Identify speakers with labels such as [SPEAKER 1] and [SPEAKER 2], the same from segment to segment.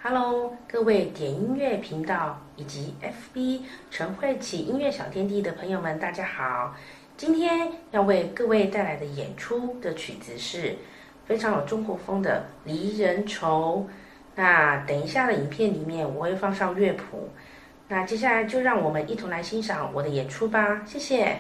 [SPEAKER 1] Hello，各位点音乐频道以及 FB 陈慧琪音乐小天地的朋友们，大家好！今天要为各位带来的演出的曲子是非常有中国风的《离人愁》。那等一下的影片里面我会放上乐谱，那接下来就让我们一同来欣赏我的演出吧，谢谢。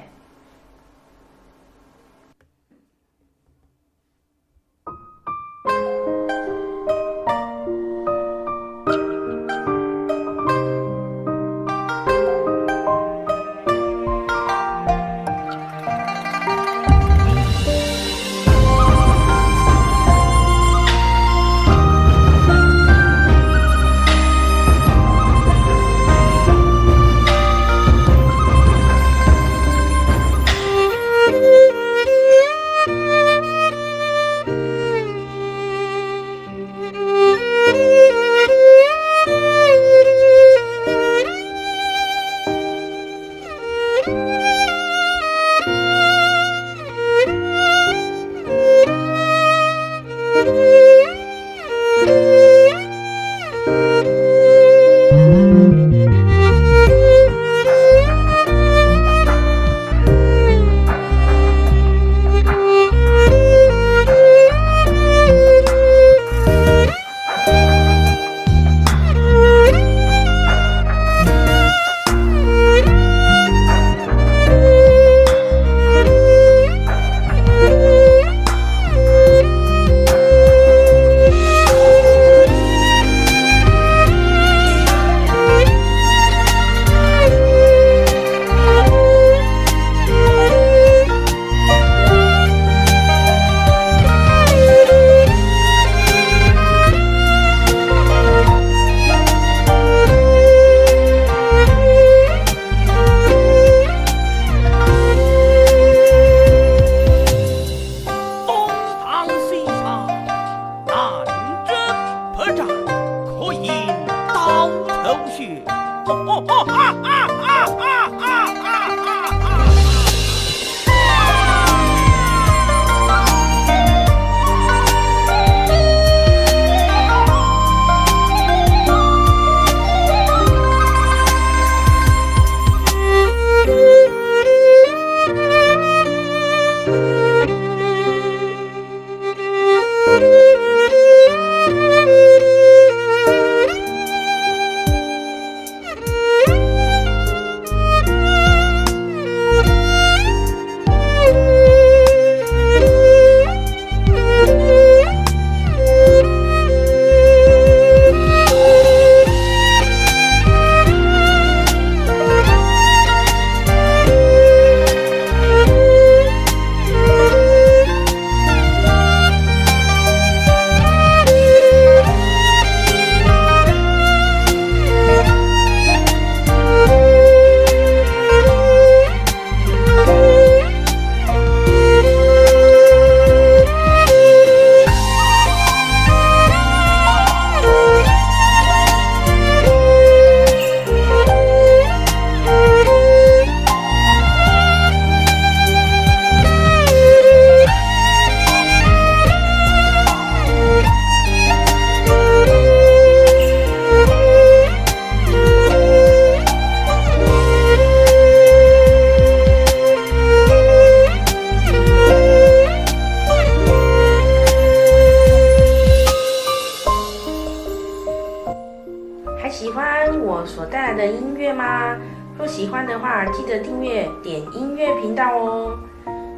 [SPEAKER 1] 还喜欢我所带来的音乐吗？若喜欢的话，记得订阅点音乐频道哦。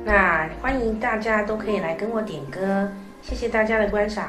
[SPEAKER 1] 那欢迎大家都可以来跟我点歌，谢谢大家的观赏。